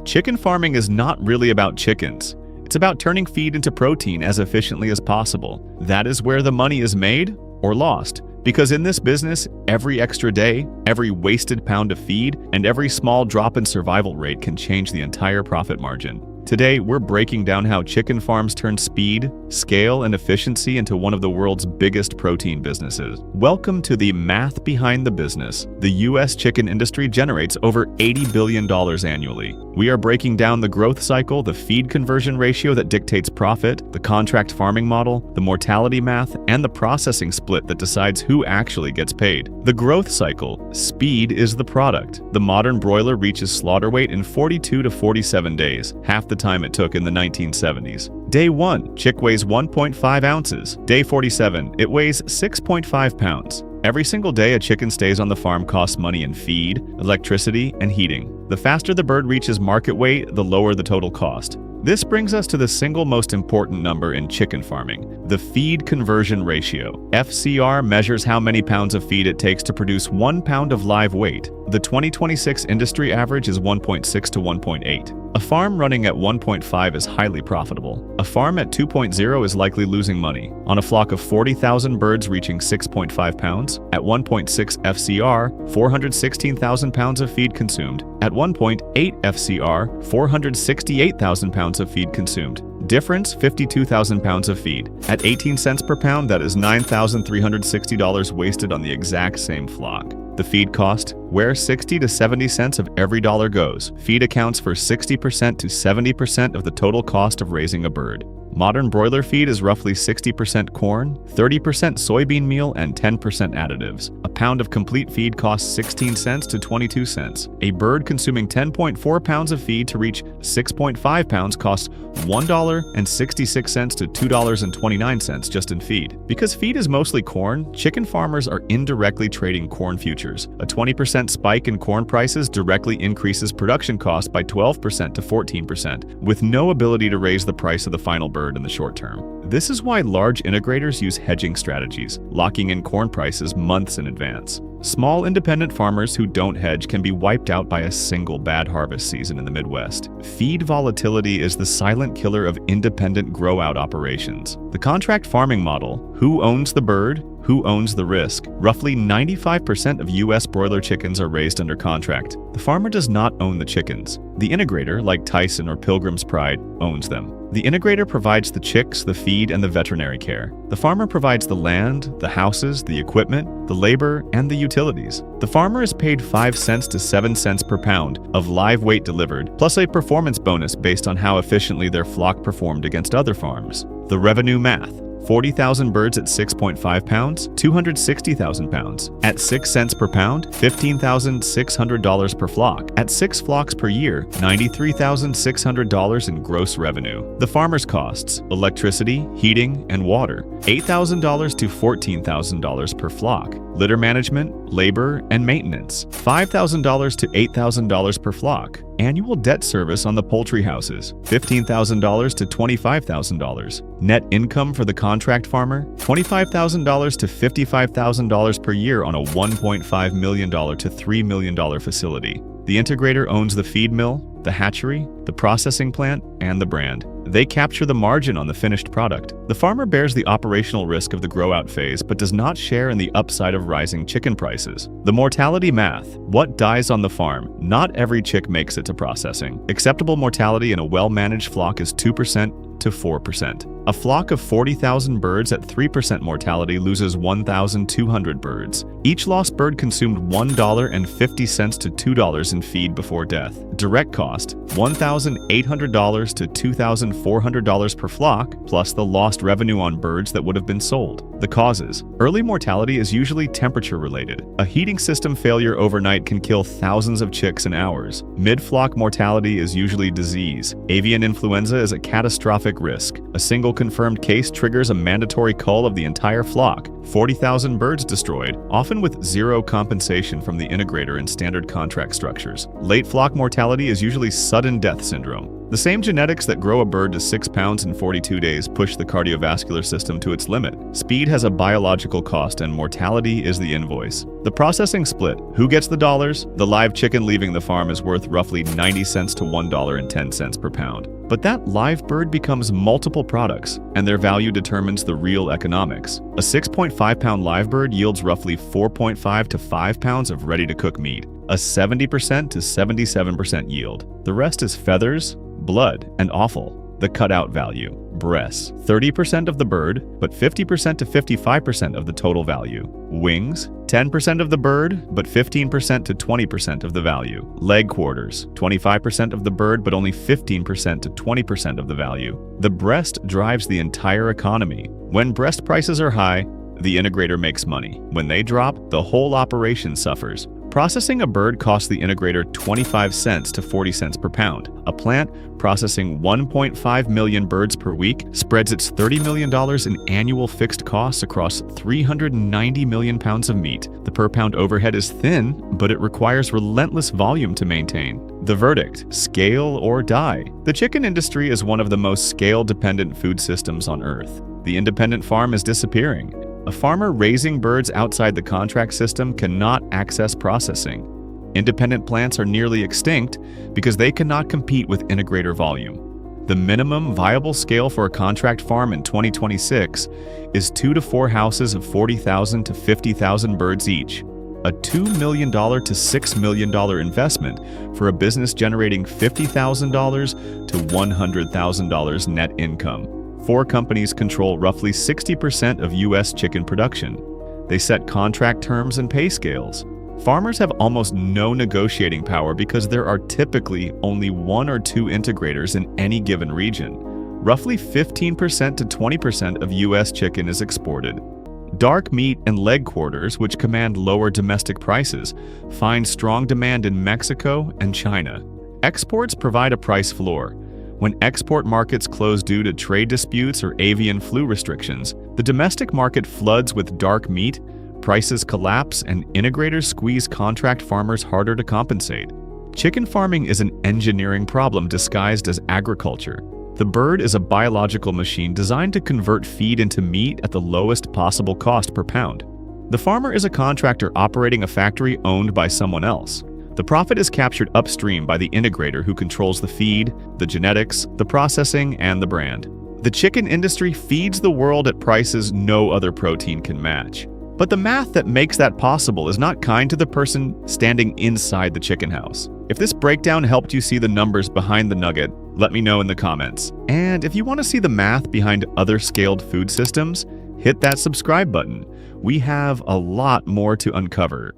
Chicken farming is not really about chickens. It's about turning feed into protein as efficiently as possible. That is where the money is made or lost. Because in this business, every extra day, every wasted pound of feed, and every small drop in survival rate can change the entire profit margin. Today, we're breaking down how chicken farms turn speed, scale, and efficiency into one of the world's biggest protein businesses. Welcome to the math behind the business. The U.S. chicken industry generates over $80 billion annually. We are breaking down the growth cycle, the feed conversion ratio that dictates profit, the contract farming model, the mortality math, and the processing split that decides who actually gets paid. The growth cycle. Speed is the product. The modern broiler reaches slaughter weight in 42 to 47 days, half the time it took in the 1970s. Day 1, chick weighs 1.5 ounces. Day 47, it weighs 6.5 pounds. Every single day a chicken stays on the farm costs money in feed, electricity, and heating. The faster the bird reaches market weight, the lower the total cost. This brings us to the single most important number in chicken farming, the feed conversion ratio. FCR measures how many pounds of feed it takes to produce 1 pound of live weight. The 2026 industry average is 1.6 to 1.8. A farm running at 1.5 is highly profitable. A farm at 2.0 is likely losing money. On a flock of 40,000 birds reaching 6.5 pounds, at 1.6 FCR, 416,000 pounds of feed consumed. At 1.8 FCR, 468,000 pounds of feed consumed. Difference, 52,000 pounds of feed. At 18 cents per pound, that is $9,360 wasted on the exact same flock. The feed cost, where 60 to 70 cents of every dollar goes. Feed accounts for 60% to 70% of the total cost of raising a bird. Modern broiler feed is roughly 60% corn, 30% soybean meal, and 10% additives. A pound of complete feed costs 16 cents to 22 cents. A bird consuming 10.4 pounds of feed to reach 6.5 pounds costs $1.66 to $2.29 just in feed. Because feed is mostly corn, chicken farmers are indirectly trading corn futures. A 20% spike in corn prices directly increases production costs by 12% to 14%, with no ability to raise the price of the final bird in the short term. This is why large integrators use hedging strategies, locking in corn prices months in advance. Small independent farmers who don't hedge can be wiped out by a single bad harvest season in the Midwest. Feed volatility is the silent killer of independent grow-out operations. The contract farming model, who owns the bird, who owns the risk? Roughly 95% of U.S. broiler chickens are raised under contract. The farmer does not own the chickens. The integrator, like Tyson or Pilgrim's Pride, owns them. The integrator provides the chicks, the feed, and the veterinary care. The farmer provides the land, the houses, the equipment, the labor, and the utilities. The farmer is paid 5 cents to 7 cents per pound of live weight delivered, plus a performance bonus based on how efficiently their flock performed against other farms. The revenue math. 40,000 birds at 6.5 pounds, 260,000 pounds. At 6 cents per pound, $15,600 per flock. At 6 flocks per year, $93,600 in gross revenue. The farmer's costs, electricity, heating, and water, $8,000 to $14,000 per flock. Litter management, labor, and maintenance, $5,000 to $8,000 per flock. Annual debt service on the poultry houses, $15,000 to $25,000. Net income for the contract farmer, $25,000 to $55,000 per year on a $1.5 million to $3 million facility. The integrator owns the feed mill, the hatchery, the processing plant, and the brand. They capture the margin on the finished product. The farmer bears the operational risk of the grow-out phase but does not share in the upside of rising chicken prices. The mortality math. What dies on the farm? Not every chick makes it to processing. Acceptable mortality in a well-managed flock is 2% to 4%. A flock of 40,000 birds at 3% mortality loses 1,200 birds. Each lost bird consumed $1.50 to $2 in feed before death. Direct cost, $1,800 to $2,400 per flock, plus the lost revenue on birds that would have been sold. The causes. Early mortality is usually temperature-related. A heating system failure overnight can kill thousands of chicks in hours. Mid-flock mortality is usually disease. Avian influenza is a catastrophic risk. A single confirmed case triggers a mandatory cull of the entire flock, 40,000 birds destroyed, often with zero compensation from the integrator in standard contract structures. Late flock mortality is usually sudden death syndrome. The same genetics that grow a bird to 6 pounds in 42 days push the cardiovascular system to its limit. Speed has a biological cost, and mortality is the invoice. The processing split. Who gets the dollars? The live chicken leaving the farm is worth roughly 90 cents to $1.10 per pound. But that live bird becomes multiple products, and their value determines the real economics. A 6.5-pound live bird yields roughly 4.5 to 5 pounds of ready-to-cook meat, a 70% to 77% yield. The rest is feathers, blood, and offal, the cutout value. Breasts, 30% of the bird, but 50% to 55% of the total value. Wings, 10% of the bird, but 15% to 20% of the value. Leg quarters, 25% of the bird, but only 15% to 20% of the value. The breast drives the entire economy. When breast prices are high, the integrator makes money. When they drop, the whole operation suffers. Processing a bird costs the integrator 25 cents to 40 cents per pound. A plant processing 1.5 million birds per week spreads its $30 million in annual fixed costs across 390 million pounds of meat. The per-pound overhead is thin, but it requires relentless volume to maintain. The verdict: scale or die. The chicken industry is one of the most scale-dependent food systems on Earth. The independent farm is disappearing. A farmer raising birds outside the contract system cannot access processing. Independent plants are nearly extinct because they cannot compete with integrator volume. The minimum viable scale for a contract farm in 2026 is 2 to 4 houses of 40,000 to 50,000 birds each, a $2 million to $6 million investment for a business generating $50,000 to $100,000 net income. 4 companies control roughly 60% of U.S. chicken production. They set contract terms and pay scales. Farmers have almost no negotiating power because there are typically only 1 or 2 integrators in any given region. Roughly 15% to 20% of U.S. chicken is exported. Dark meat and leg quarters, which command lower domestic prices, find strong demand in Mexico and China. Exports provide a price floor. When export markets close due to trade disputes or avian flu restrictions, the domestic market floods with dark meat, prices collapse, and integrators squeeze contract farmers harder to compensate. Chicken farming is an engineering problem disguised as agriculture. The bird is a biological machine designed to convert feed into meat at the lowest possible cost per pound. The farmer is a contractor operating a factory owned by someone else. The profit is captured upstream by the integrator who controls the feed, the genetics, the processing, and the brand. The chicken industry feeds the world at prices no other protein can match. But the math that makes that possible is not kind to the person standing inside the chicken house. If this breakdown helped you see the numbers behind the nugget, let me know in the comments. And if you want to see the math behind other scaled food systems, hit that subscribe button. We have a lot more to uncover.